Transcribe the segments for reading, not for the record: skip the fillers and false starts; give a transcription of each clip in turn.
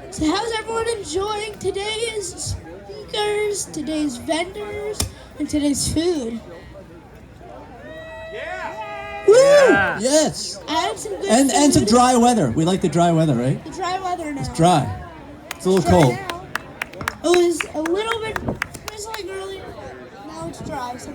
So how's everyone enjoying today's speakers, today's vendors, and today's food? Woo! Yeah. Yes. I had some good And some food. dry weather. We like the dry weather, right? The dry weather now. It's dry. It's a little Dry cold. now. It was a little bit drizzling earlier. Now it's dry. So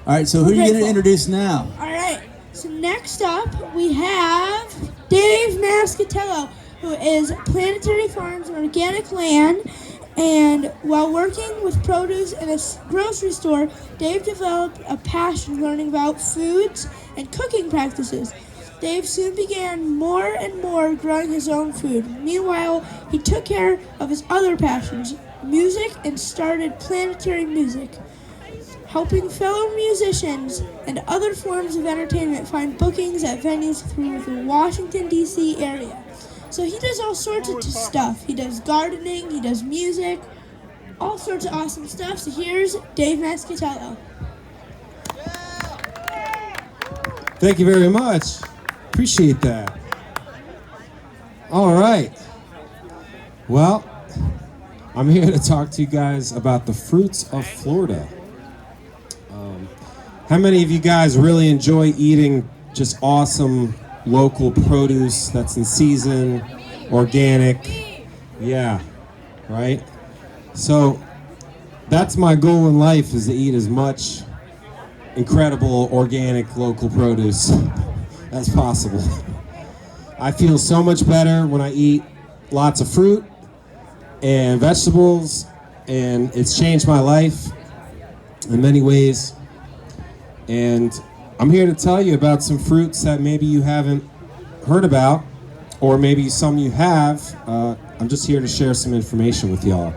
All right, so who are you going to introduce now? all right. So next up we have Dave Mascatello, who is Planetary Farms and Organic Land. And while working with produce in a grocery store, Dave developed a passion learning about foods and cooking practices. Dave soon began more and more growing his own food. Meanwhile, he took care of his other passions, music, and started Planetary Music, helping fellow musicians and other forms of entertainment find bookings at venues through the Washington, D.C. area. So he does all sorts of stuff. He does gardening, he does music, all sorts of awesome stuff. So here's Dave Mascatello. Thank you very much. Appreciate that. All right. Well, I'm here to talk to you guys about the fruits of Florida. How many of you guys really enjoy eating just awesome local produce that's in season, organic? Yeah, right? So that's my goal in life, is to eat as much incredible organic local produce as possible. I feel so much better when I eat lots of fruit and vegetables, and it's changed my life in many ways. And I'm here to tell you about some fruits that maybe you haven't heard about, or maybe some you have. I'm just here to share some information with y'all.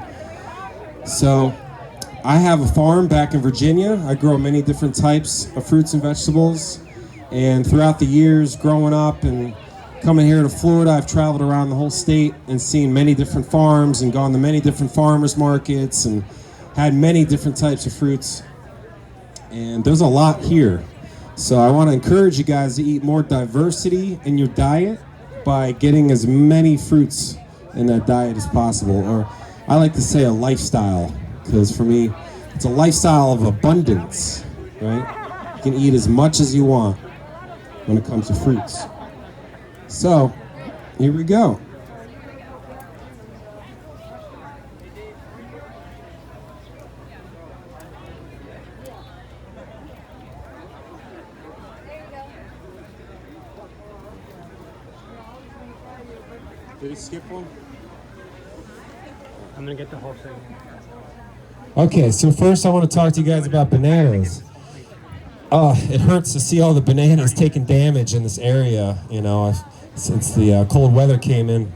So I have a farm back in Virginia. I grow many different types of fruits and vegetables. And throughout the years growing up and coming here to Florida, I've traveled around the whole state and seen many different farms and gone to many different farmers markets and had many different types of fruits. And there's a lot here. So I want to encourage you guys to eat more diversity in your diet by getting as many fruits in that diet as possible. Or I like to say a lifestyle, because for me, it's a lifestyle of abundance, right? You can eat as much as you want when it comes to fruits. So, here we go. Did he skip one? I'm gonna get the whole thing. Okay, so first I want to talk to you guys about bananas. It hurts to see all the bananas taking damage in this area, since the cold weather came in.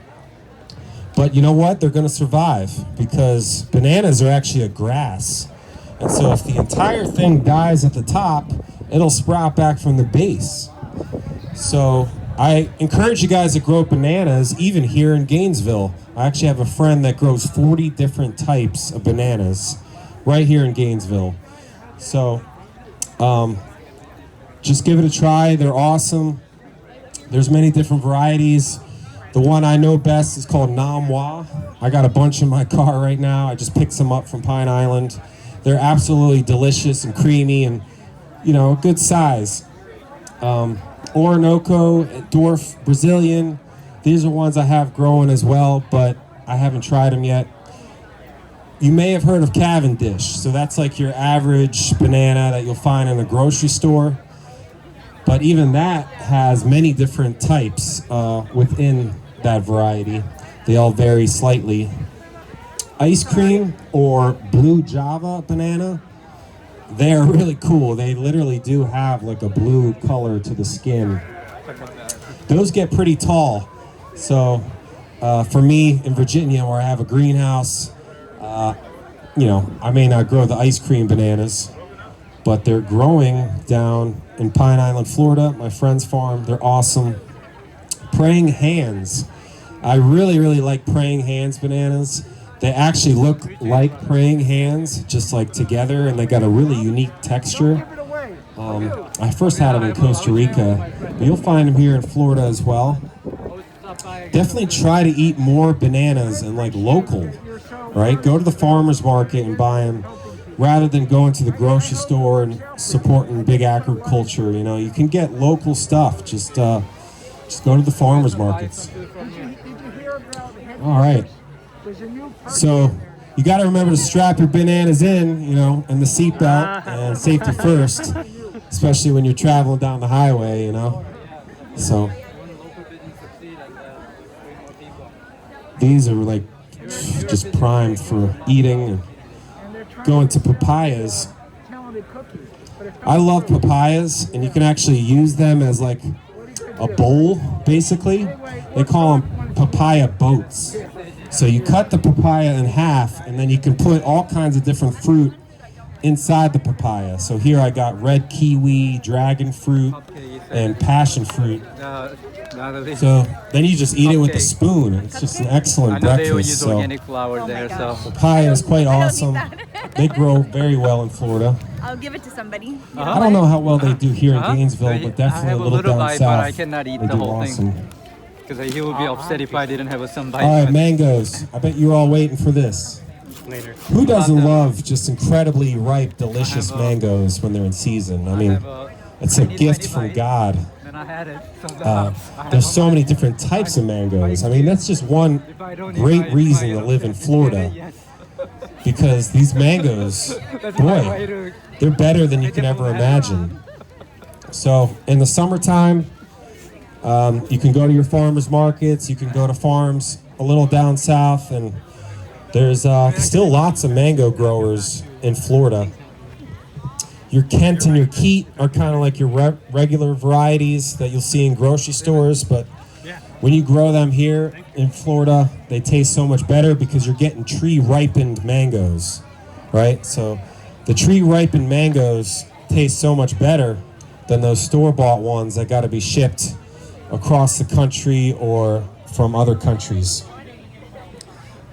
But you know what? They're going to survive, because bananas are actually a grass. And so if the entire thing dies at the top, it'll sprout back from the base. So I encourage you guys to grow bananas, even here in Gainesville. I actually have a friend that grows 40 different types of bananas right here in Gainesville. So just give it a try. They're awesome. There's many different varieties. The one I know best is called Namwa. I got a bunch in my car right now. I just picked some up from Pine Island. They're absolutely delicious and creamy and, a good size. Orinoco, Dwarf, Brazilian. These are ones I have growing as well, but I haven't tried them yet. You may have heard of Cavendish. So that's like your average banana that you'll find in a grocery store. But even that has many different types within that variety. They all vary slightly. Ice cream or blue Java banana, they're really cool. They literally do have like a blue color to the skin. Those get pretty tall. So for me in Virginia, where I have a greenhouse, I may not grow the ice cream bananas, but they're growing down in Pine Island, Florida, my friend's farm. They're awesome. Praying hands. I really, really like praying hands bananas. They actually look like praying hands, just like together, and they got a really unique texture. I first had them in Costa Rica, but you'll find them here in Florida as well. definitely try to eat more bananas and like local, right? Go to the farmer's market and buy them rather than going to the grocery store and supporting big agriculture. You know, you can get local stuff. Just go to the farmer's markets. All right. So you got to remember to strap your bananas in, you know, and the seatbelt and safety first, especially when you're traveling down the highway, you know. So these are like just primed for eating. And going to papayas. I love papayas, and you can actually use them as like a bowl, basically. They call them papaya boats. So you cut the papaya in half, and then you can put all kinds of different fruit inside the papaya. So here I got red kiwi, dragon fruit, and passion fruit. So then you just eat it with a spoon. It's just an excellent breakfast. Use organic flour there, so papaya is quite awesome. They grow very well in Florida. I'll give it to somebody. I don't know how well they do here in Gainesville, but definitely I have a little down bite, south. but I cannot eat They the do whole awesome. thing because he would be upset if I didn't have some bite. All right, mangoes. I bet you're all waiting for this. Later. Who doesn't love just incredibly ripe, delicious mangoes when they're in season? I mean, it's a gift from God. And I had it. So There's so many different types of mangoes. I mean, that's just one great reason to live in Florida. Because these mangoes, boy, they're better than you can ever imagine. So in the summertime, you can go to your farmers markets, you can go to farms a little down south, and there's still lots of mango growers in Florida. Your Kent and your Keat are kind of like your regular varieties that you'll see in grocery stores, but when you grow them here in Florida, they taste so much better because you're getting tree-ripened mangoes, right? So the tree-ripened mangoes taste so much better than those store-bought ones that got to be shipped across the country or from other countries.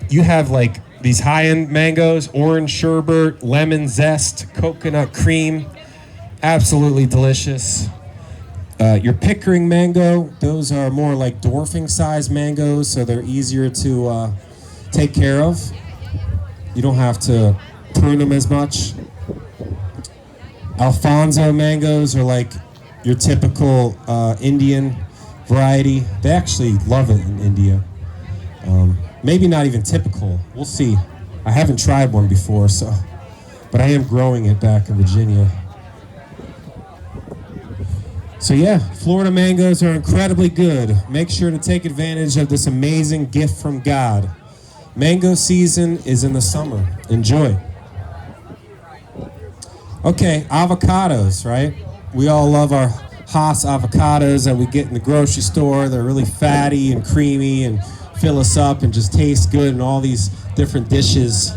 You have like these high-end mangoes, orange sherbet, lemon zest, coconut cream, absolutely delicious. Your Pickering mango, those are more like dwarfing size mangoes, so they're easier to take care of. You don't have to prune them as much. Alfonzo mangoes are like your typical Indian variety. They actually love it in India. Maybe not even typical. We'll see. I haven't tried one before, but I am growing it back in Virginia. So yeah, Florida mangoes are incredibly good. Make sure to take advantage of this amazing gift from God. Mango season is in the summer. Enjoy. Okay, avocados, right? We all love our Haas avocados that we get in the grocery store. They're really fatty and creamy and fill us up and just taste good in all these different dishes.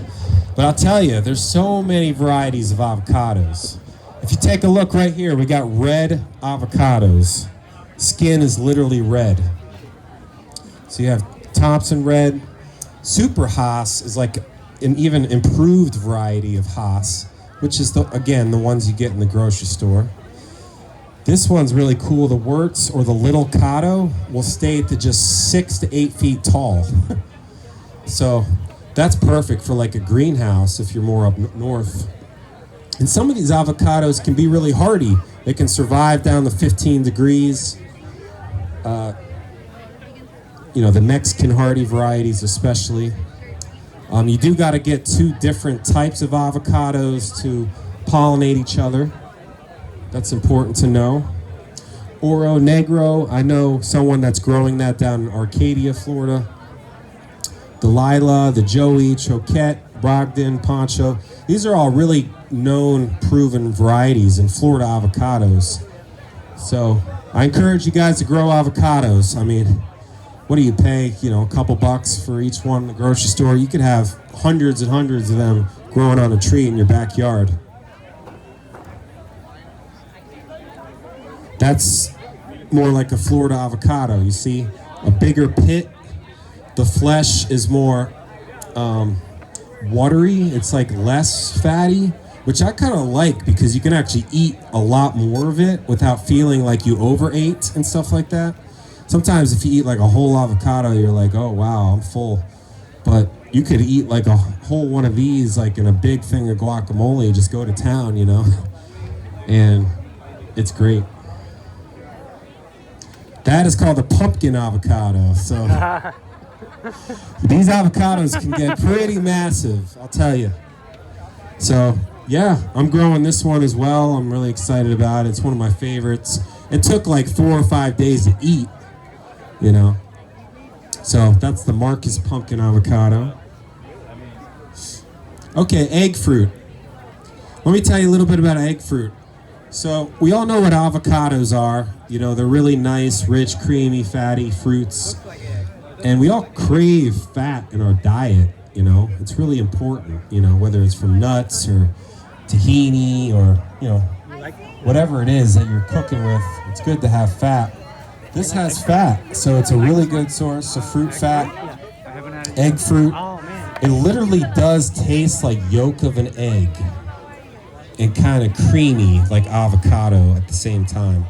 But I'll tell you, there's so many varieties of avocados. If you take a look right here, we got red avocados. Skin is literally red. So you have Thompson red. Super Haas is like an even improved variety of Haas, which is, again, the ones you get in the grocery store. This one's really cool. The Wurtz or the Little Cado will stay to just 6 to 8 feet tall. So that's perfect for like a greenhouse if you're more up north. And some of these avocados can be really hardy. They can survive down to 15 degrees. The Mexican hardy varieties especially. You do got to get 2 different types of avocados to pollinate each other. That's important to know. Oro Negro, I know someone that's growing that down in Arcadia, Florida. Delilah, the Joey, Choquette, Brogdon, Poncho. These are all really known, proven varieties in Florida avocados. So I encourage you guys to grow avocados. I mean, what do you pay, a couple bucks for each one in the grocery store? You could have hundreds and hundreds of them growing on a tree in your backyard. That's more like a Florida avocado. You see, a bigger pit. The flesh is more watery. It's like less fatty, which I kind of like because you can actually eat a lot more of it without feeling like you overate and stuff like that. sometimes if you eat like a whole avocado, you're like, oh wow, I'm full. But you could eat like a whole one of these, like in a big thing of guacamole, just go to town, you know? And it's great. That is called a pumpkin avocado. So these avocados can get pretty massive, I'll tell you. So yeah, I'm growing this one as well. I'm really excited about it. It's one of my favorites. It took like 4 or 5 days to eat, you know. So that's the Marcus pumpkin avocado. Okay, egg fruit. Let me tell you a little bit about egg fruit. So we all know what avocados are. You know, they're really nice, rich, creamy, fatty fruits. And we all crave fat in our diet, you know. It's really important, you know, whether it's from nuts or tahini or, you know, whatever it is that you're cooking with. It's good to have fat. This has fat, so it's a really good source of fruit fat. Egg fruit. It literally does taste like yolk of an egg and kind of creamy like avocado at the same time.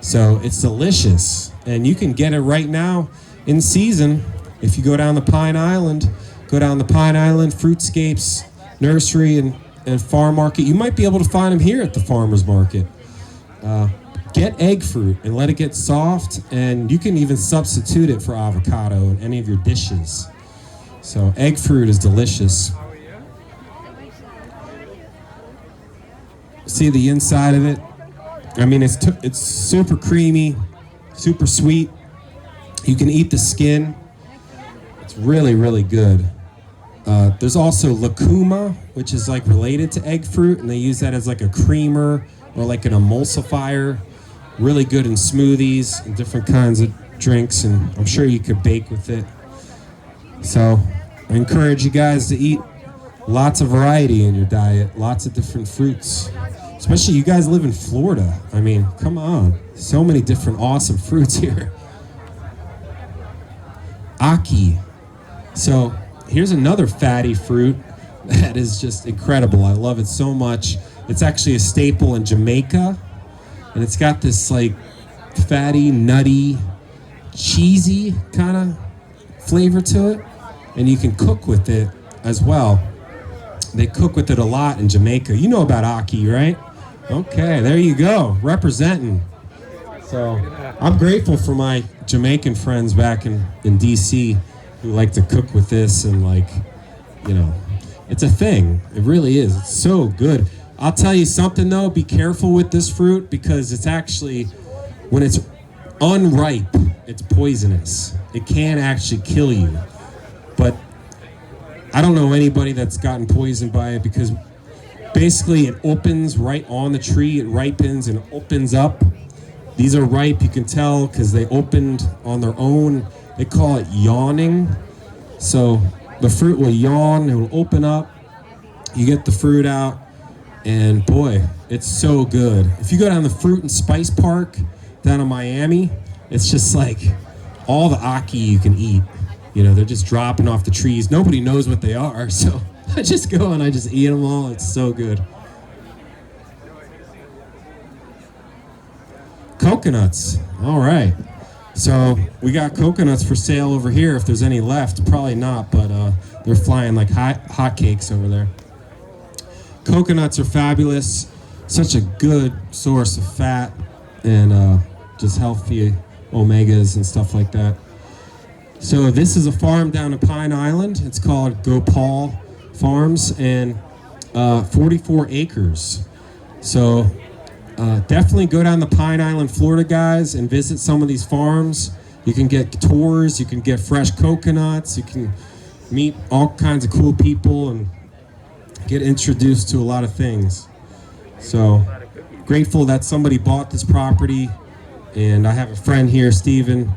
So it's delicious, and you can get it right now in season. If you go down the Pine Island Fruitscapes Nursery and Farm Market, you might be able to find them here at the Farmers Market. Get egg fruit and let it get soft, and you can even substitute it for avocado in any of your dishes. So egg fruit is delicious. See the inside of it? I mean, it's super creamy, super sweet. You can eat the skin. It's really, really good. There's also lucuma, which is like related to egg fruit, and they use that as like a creamer or like an emulsifier. Really good in smoothies and different kinds of drinks, and I'm sure you could bake with it. So I encourage you guys to eat lots of variety in your diet, lots of different fruits. Especially you guys live in Florida. I mean, come on. So many different awesome fruits here. Aki. So here's another fatty fruit that is just incredible. I love it so much. It's actually a staple in Jamaica. And it's got this like fatty, nutty, cheesy kind of flavor to it. And you can cook with it as well. They cook with it a lot in Jamaica. You know about Aki, right? Okay, there you go, representing. So I'm grateful for my Jamaican friends back in DC who like to cook with this, and like, you know, it's a thing. It really is. It's so good. I'll tell you something though, be careful with this fruit because it's actually, when it's unripe, it's poisonous. It can actually kill you. But I don't know anybody that's gotten poisoned by it because basically it opens right on the tree, it ripens and opens up. These are ripe, you can tell because they opened on their own. They call it yawning. So the fruit will yawn, it will open up, you get the fruit out, and boy, it's so good. If you go down the Fruit and Spice Park down in Miami, it's just like all the Aki you can eat. You know, they're just dropping off the trees. Nobody knows what they are, so I just go and I just eat them all. It's so good. Coconuts. All right. So we got coconuts for sale over here if there's any left. Probably not, but they're flying like hotcakes over there. Coconuts are fabulous. Such a good source of fat and just healthy omegas and stuff like that. So this is a farm down in Pine Island. It's called Gopal Farms, and 44 acres. So definitely go down to Pine Island, Florida, guys, and visit some of these farms. You can get tours, you can get fresh coconuts, you can meet all kinds of cool people and get introduced to a lot of things. So grateful that somebody bought this property, and I have a friend here, Steven,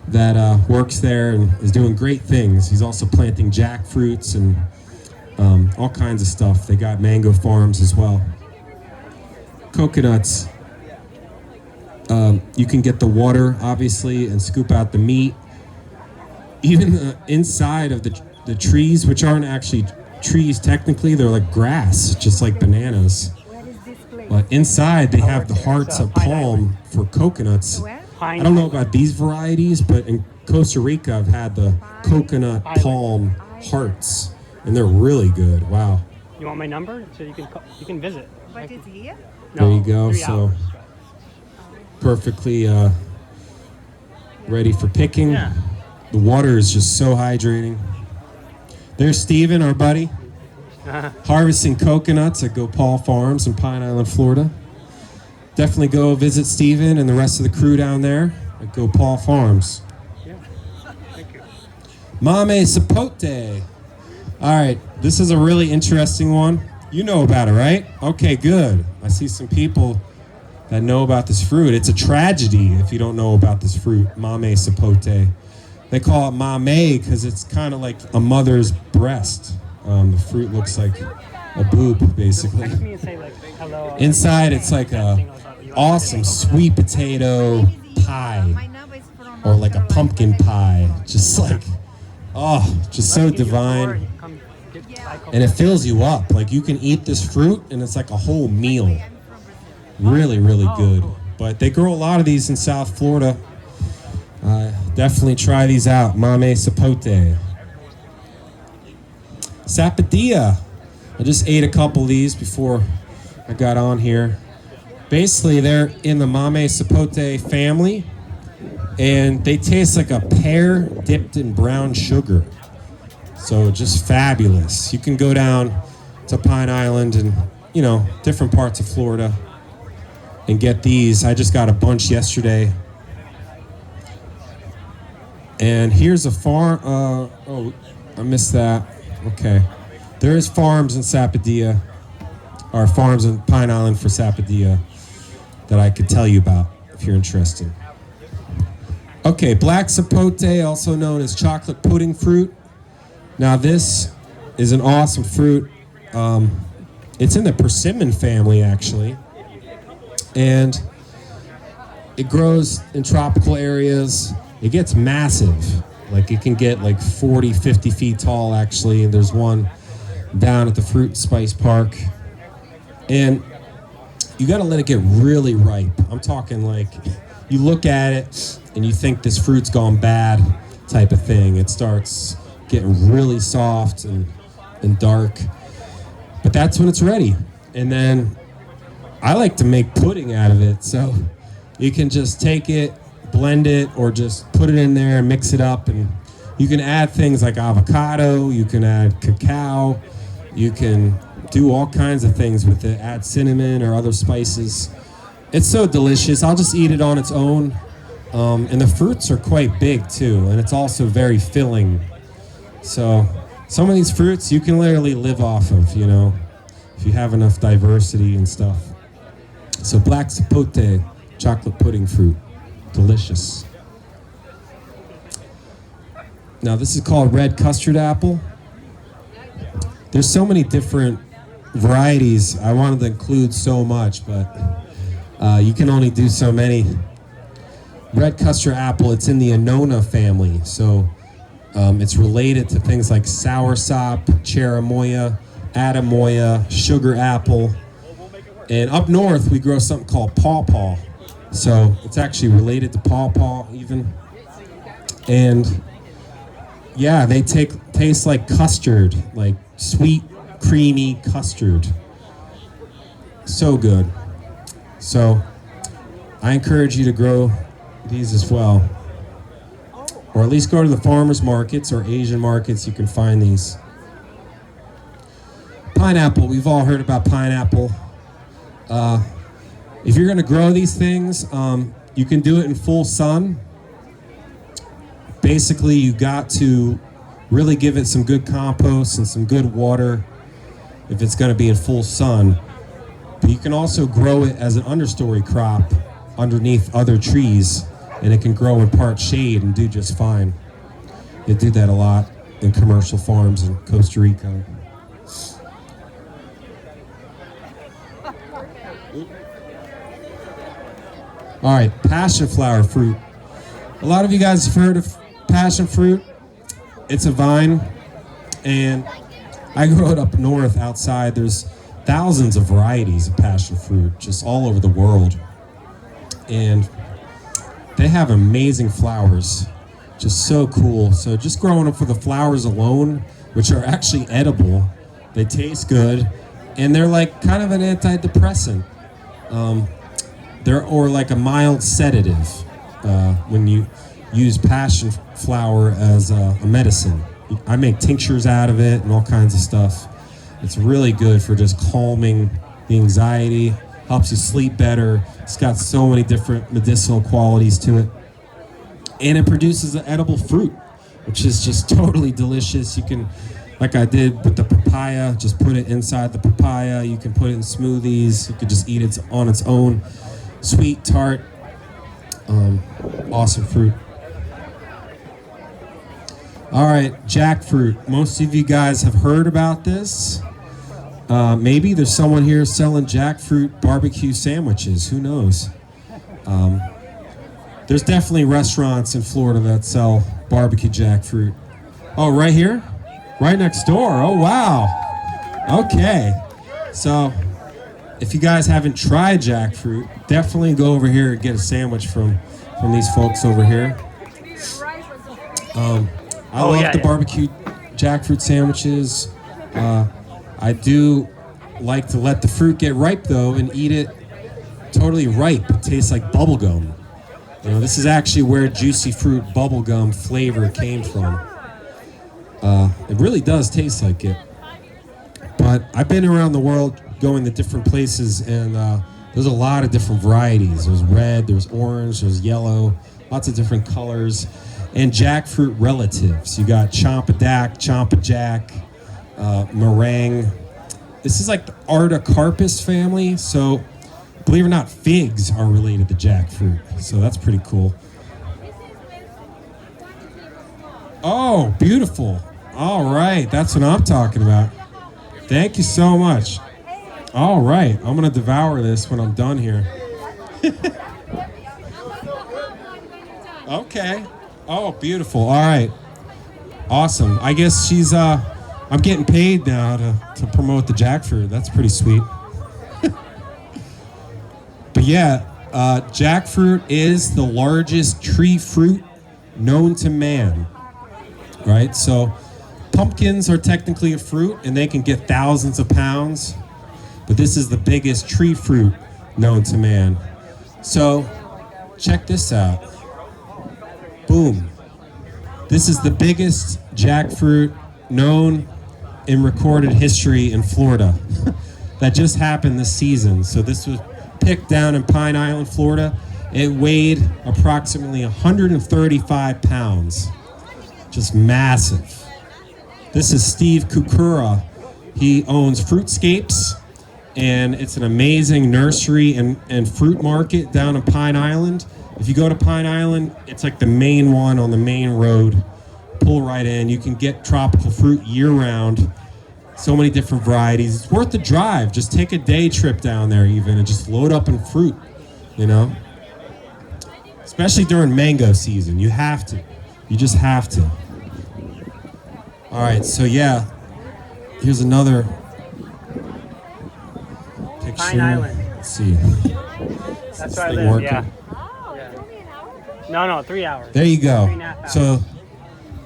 that works there and is doing great things. He's also planting jackfruits and all kinds of stuff. They got mango farms as well. Coconuts. You can get the water, obviously, and scoop out the meat. Even the inside of the trees, which aren't actually trees technically, they're like grass, just like bananas. But inside, they have the hearts of palm for coconuts. I don't know about these varieties, but in Costa Rica, I've had the coconut palm hearts, and they're really good. Wow. You want my number so you can visit? But it's here? There you go. 3 So hours. perfectly ready for picking. Yeah. The water is just so hydrating. There's Steven, our buddy, harvesting coconuts at Gopal Farms in Pine Island, Florida. Definitely go visit Steven and the rest of the crew down there at Gopal Farms. Yeah. Thank you. Mame Sapote. All right, this is a really interesting one. You know about it, right? Okay, good. I see some people that know about this fruit. It's a tragedy if you don't know about this fruit, Mame Sapote. They call it mame because it's kind of like a mother's breast. The fruit looks like a boob, basically. Text me and say like hello. Inside, it's like a awesome sweet potato pie, or like a pumpkin pie. Just like, just so divine. And it fills you up. Like you can eat this fruit and it's like a whole meal. Really, really good. But they grow a lot of these in South Florida. Definitely try these out. Mame Sapote. Sapodilla. I just ate a couple of these before I got on here. Basically, they're in the Mame Sapote family, and they taste like a pear dipped in brown sugar. So just fabulous. You can go down to Pine Island and, different parts of Florida and get these. I just got a bunch yesterday. And here's a farm. I missed that. Okay. There is farms in Sapodilla, or farms in Pine Island for Sapodilla that I could tell you about if you're interested. Okay, black sapote, also known as chocolate pudding fruit. Now this is an awesome fruit. It's in the persimmon family, actually. And it grows in tropical areas. It gets massive. Like it can get like 40, 50 feet tall, actually. And there's one down at the Fruit and Spice Park. And you got to let it get really ripe. I'm talking like you look at it and you think this fruit's gone bad type of thing. It starts getting really soft and dark. But that's when it's ready. And then I like to make pudding out of it. So you can just take it, blend it, or just put it in there and mix it up. And you can add things like avocado, you can add cacao, you can do all kinds of things with it, add cinnamon or other spices. It's so delicious. I'll just eat it on its own. And the fruits are quite big too, and it's also very filling. So some of these fruits you can literally live off of, if you have enough diversity and stuff. So black sapote, chocolate pudding fruit. Delicious. Now this is called red custard apple. There's so many different varieties. I wanted to include so much, but you can only do so many. Red custard apple, it's in the Annona family. So it's related to things like soursop, cherimoya, atamoya, sugar apple. And up north, we grow something called pawpaw. So it's actually related to pawpaw even. And yeah, they taste like custard, like sweet, creamy custard. So good. So I encourage you to grow these as well. Or at least go to the farmers markets or Asian markets, you can find these. Pineapple, we've all heard about pineapple. If you're gonna grow these things, you can do it in full sun. Basically, you got to really give it some good compost and some good water if it's gonna be in full sun. But you can also grow it as an understory crop underneath other trees, and it can grow in part shade and do just fine. They do that a lot in commercial farms in Costa Rica. All right, passion flower fruit. A lot of you guys have heard of passion fruit. It's a vine, and I grew it up north outside. There's thousands of varieties of passion fruit just all over the world. And they have amazing flowers. Just so cool. So just growing them for the flowers alone, which are actually edible. They taste good, and they're like kind of an antidepressant. They're or like a mild sedative when you use passion flower as a medicine. I make tinctures out of it and all kinds of stuff. It's really good for just calming the anxiety, helps you sleep better. It's got so many different medicinal qualities to it. And it produces an edible fruit, which is just totally delicious. You can, like I did with the papaya, just put it inside the papaya. You can put it in smoothies. You could just eat it on its own. Sweet, tart, awesome fruit. All right, jackfruit. Most of you guys have heard about this. Maybe there's someone here selling jackfruit barbecue sandwiches. Who knows? There's definitely restaurants in Florida that sell barbecue jackfruit. Oh, right here? Right next door. Oh, wow. Okay. So, if you guys haven't tried jackfruit, definitely go over here and get a sandwich from these folks over here. I love the barbecue jackfruit sandwiches. I do like to let the fruit get ripe, though, and eat it totally ripe. It tastes like bubble gum. You know, this is actually where juicy fruit bubblegum flavor came from. It really does taste like it. But I've been around the world going to different places, and there's a lot of different varieties. There's red, there's orange, there's yellow, lots of different colors. And jackfruit relatives. You got Chompadac, Chompajack, meringue. This is like the Artocarpus family, so believe it or not, figs are related to jackfruit, so that's pretty cool. Oh, beautiful. All right, that's what I'm talking about. Thank you so much. All right, I'm gonna devour this when I'm done here. Okay. Oh, beautiful. All right. Awesome. I guess I'm getting paid now to promote the jackfruit. That's pretty sweet. But yeah, jackfruit is the largest tree fruit known to man, right? So pumpkins are technically a fruit, and they can get thousands of pounds, but this is the biggest tree fruit known to man. So check this out. Boom. This is the biggest jackfruit known in recorded history in Florida. That just happened this season. So this was picked down in Pine Island, Florida. It weighed approximately 135 pounds. Just massive. This is Steve Kukura. He owns Fruitscapes, and it's an amazing nursery and fruit market down in Pine Island. If you go to Pine Island, it's like the main one on the main road. Pull right in. You can get tropical fruit year-round. So many different varieties. It's worth the drive. Just take a day trip down there even and just load up in fruit, you know? Especially during mango season. You have to. You just have to. All right, so yeah. Here's another picture. Pine Island. Let's see. That's where I live, yeah. No, 3 hours. There you go. 3.5 hours. So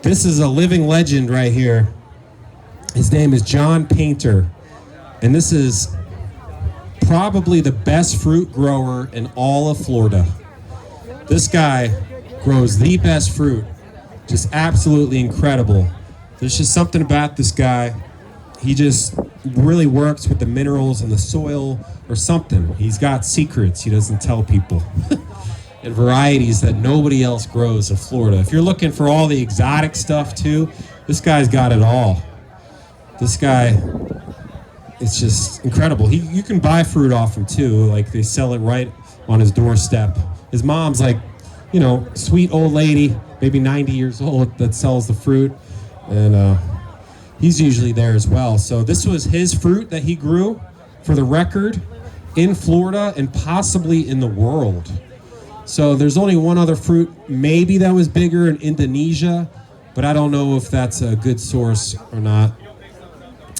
this is a living legend right here. His name is John Painter, and this is probably the best fruit grower in all of Florida. This guy grows the best fruit, just absolutely incredible. There's just something about this guy. He just really works with the minerals in the soil or something. He's got secrets he doesn't tell people. And varieties that nobody else grows in Florida. If you're looking for all the exotic stuff too, this guy's got it all. This guy, it's just incredible. You can buy fruit off him too. Like they sell it right on his doorstep. His mom's like, you know, sweet old lady, maybe 90 years old, that sells the fruit. And he's usually there as well. So this was his fruit that he grew, for the record, in Florida and possibly in the world. So there's only one other fruit maybe that was bigger in Indonesia, but I don't know if that's a good source or not.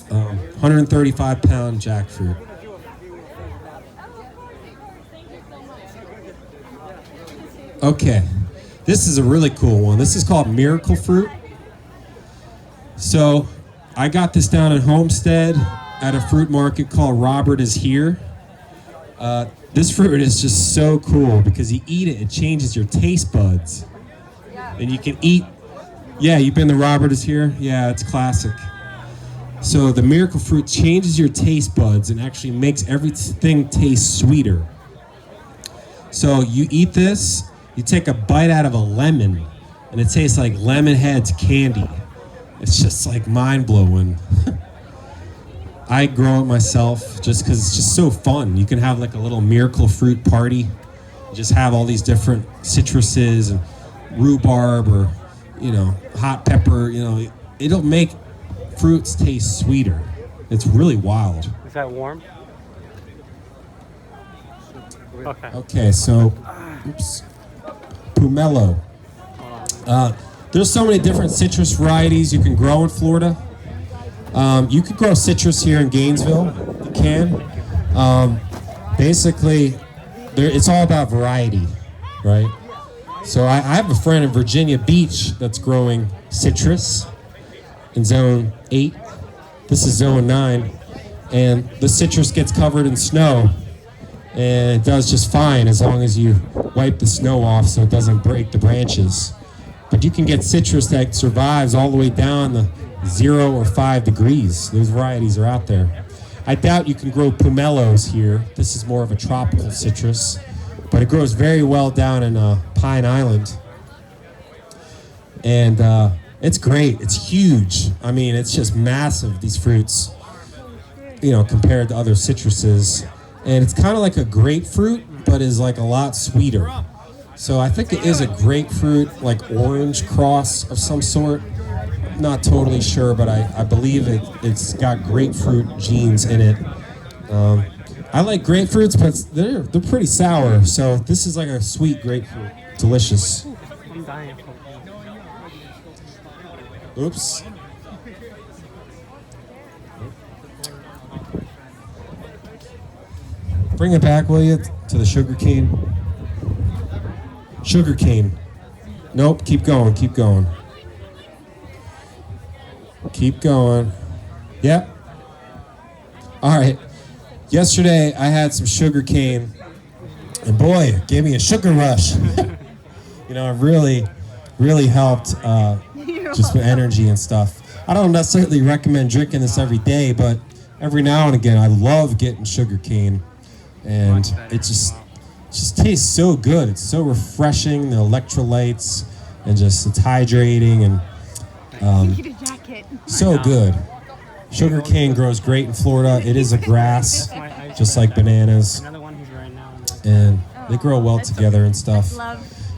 135 pound jackfruit. Okay, this is a really cool one. This is called Miracle Fruit. So I got this down in Homestead at a fruit market called Robert is Here. This fruit is just so cool because you eat it, it changes your taste buds. And you can eat, yeah, you've been to Robert is Here? Yeah, it's classic. So the Miracle Fruit changes your taste buds and actually makes everything taste sweeter. So you eat this, you take a bite out of a lemon, and it tastes like lemon heads candy. It's just like mind-blowing. I grow it myself just because it's just so fun. You can have like a little Miracle Fruit party. You just have all these different citruses and rhubarb or, you know, hot pepper. You know, it'll make fruits taste sweeter. It's really wild. Is that warm? Okay. Okay, so, oops, pomelo. There's so many different citrus varieties you can grow in Florida. You can grow citrus here in Gainesville. You can. Basically, it's all about variety, right? So I have a friend in Virginia Beach that's growing citrus in zone 8. This is zone 9. And the citrus gets covered in snow. And it does just fine as long as you wipe the snow off so it doesn't break the branches. But you can get citrus that survives all the way down to 0 or 5 degrees. Those varieties are out there. I doubt you can grow pomelos here. This is more of a tropical citrus, but it grows very well down in Pine Island. And it's great. It's huge. I mean, it's just massive, these fruits, you know, compared to other citruses. And it's kind of like a grapefruit, but is like a lot sweeter. So I think it is a grapefruit, like orange cross of some sort. I'm not totally sure, but I believe it's got grapefruit genes in it. I like grapefruits, but they're pretty sour. So this is like a sweet grapefruit. Delicious. I'm dying. Oops. Bring it back, will you, to the sugar cane? Sugar cane. Nope, keep going, keep going. Keep going. Yep. All right. Yesterday, I had some sugar cane, and boy, it gave me a sugar rush. You know, it really helped just with energy and stuff. I don't necessarily recommend drinking this every day, but every now and again, I love getting sugar cane. And it just tastes so good. It's so refreshing, the electrolytes, and just it's hydrating and so good. Sugar cane grows great in Florida. It is a grass, just like bananas, and they grow well together and stuff.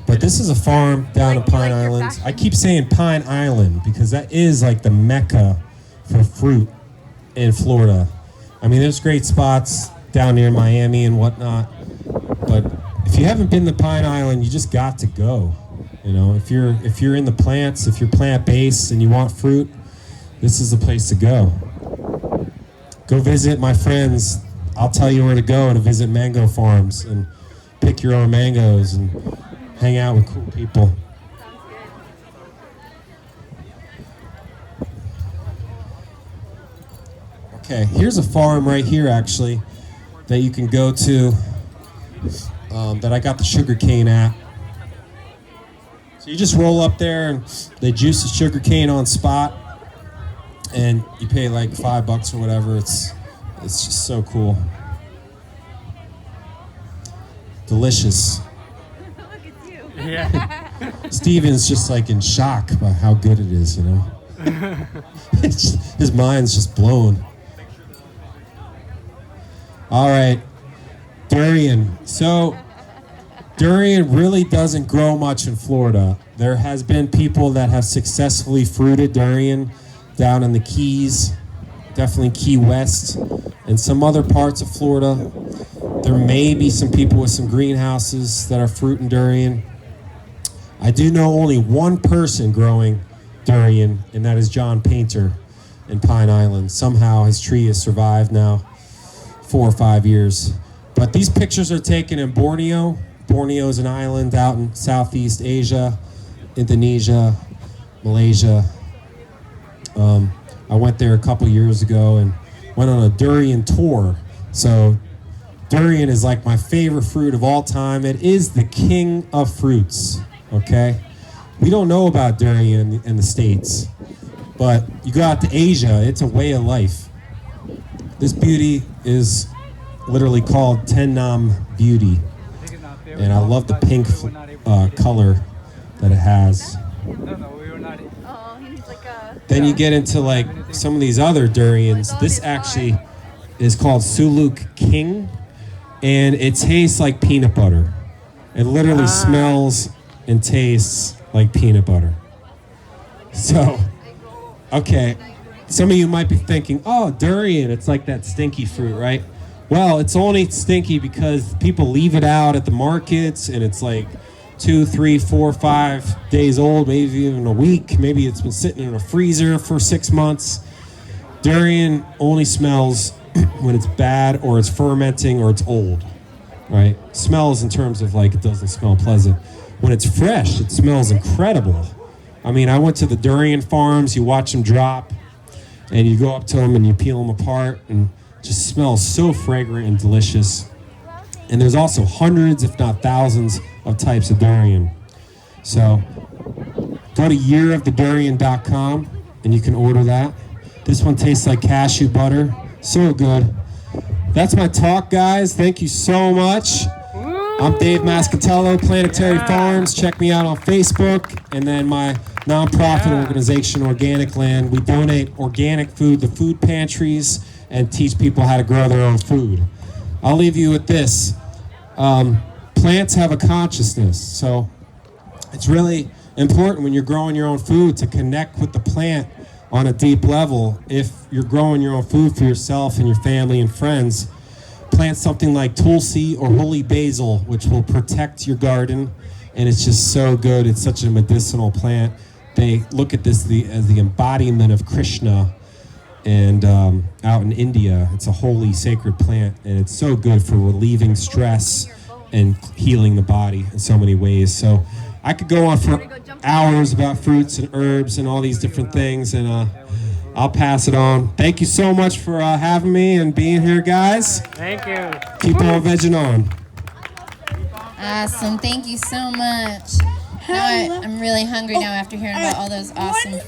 But this is a farm down in Pine Island. I keep saying Pine Island because that is like the mecca for fruit in Florida. I mean, there's great spots down near Miami and whatnot, but if you haven't been to Pine Island, you just got to go. You know, if you're in the plants, if you're plant-based and you want fruit, this is the place to go. Go visit my friends. I'll tell you where to go to visit mango farms and pick your own mangoes and hang out with cool people. Okay, here's a farm right here actually that you can go to that I got the sugar cane at. So you just roll up there and they juice the sugar cane on spot, and you pay like $5 or whatever. It's just so cool. Delicious. Look at you. Yeah. Steven's just like in shock about how good it is, you know. His mind's just blown. All right, durian. So durian really doesn't grow much in Florida. There has been people that have successfully fruited durian down in the Keys, definitely Key West, and some other parts of Florida. There may be some people with some greenhouses that are fruiting durian. I do know only one person growing durian, and that is John Painter in Pine Island. Somehow his tree has survived now 4 or 5 years. But these pictures are taken in Borneo. Borneo's an island out in Southeast Asia, Indonesia, Malaysia. I went there a couple years ago and went on a durian tour. So durian is like my favorite fruit of all time. It is the king of fruits, okay? We don't know about durian in the States, but you go out to Asia, it's a way of life. This beauty is literally called Ten Nam Beauty, and I love the pink color that it has. No, we were not. Oh, he needs like a... Then you get into like some of these other durians. This actually is called Suluk King, and it tastes like peanut butter. It literally smells and tastes like peanut butter. So, okay, some of you might be thinking, oh, durian, it's like that stinky fruit, right? Well, it's only stinky because people leave it out at the markets and it's like 2, 3, 4, 5 days old, maybe even a week. Maybe it's been sitting in a freezer for 6 months. Durian only smells when it's bad or it's fermenting or it's old, right? Smells in terms of like it doesn't smell pleasant. When it's fresh, it smells incredible. I mean, I went to the durian farms, you watch them drop, and you go up to them and you peel them apart, and it just smells so fragrant and delicious. And there's also hundreds, if not thousands, of types of durian. So go to yearofthedurian.com and you can order that. This one tastes like cashew butter. So good. That's my talk, guys. Thank you so much. I'm Dave Mascatello, Planetary Farms. Check me out on Facebook. And then my nonprofit organization, Organic Land. We donate organic food to food pantries and teach people how to grow their own food. I'll leave you with this. Plants have a consciousness, so it's really important when you're growing your own food to connect with the plant on a deep level. If you're growing your own food for yourself and your family and friends, plant something like Tulsi or holy basil, which will protect your garden, and it's just so good. It's such a medicinal plant. They look at this as the embodiment of Krishna. And out in India, it's a holy sacred plant, and it's so good for relieving stress and healing the body in so many ways. So I could go on for hours about fruits and herbs and all these different things, and I'll pass it on. Thank you so much for having me and being here, guys. Thank you. Keep on vegging on. Awesome. Thank you so much. Now I'm really hungry now after hearing about all those awesome